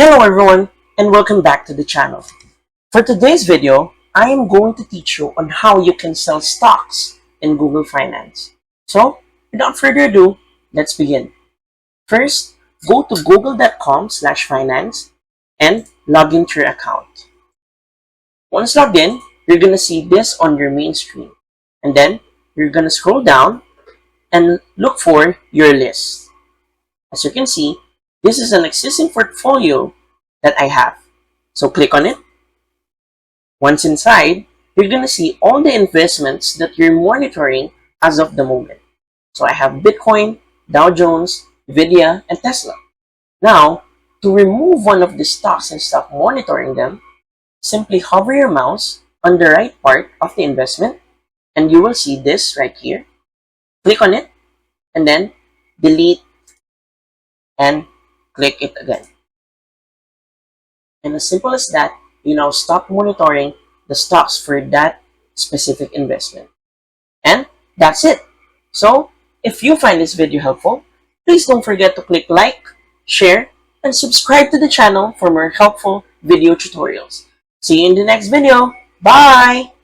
Hello everyone and welcome back to the channel. For today's video, I am going to teach you on how you can sell stocks in Google Finance. So, without further ado, let's begin. First, go to google.com/finance and log into your account. Once logged in, you're going to see this on your main screen. And then, you're going to scroll down and look for your list. As you can see, this is an existing portfolio that I have. So click on it. Once inside, you're going to see all the investments that you're monitoring as of the moment. So I have Bitcoin, Dow Jones, Nvidia, and Tesla. Now, to remove one of the stocks and stop monitoring them, simply hover your mouse on the right part of the investment and you will see this right here. Click on it and then delete and click it again. And as simple as that, you now stop monitoring the stocks for that specific investment. And that's it. So, if you find this video helpful, please don't forget to click like, share, and subscribe to the channel for more helpful video tutorials. See you in the next video. Bye!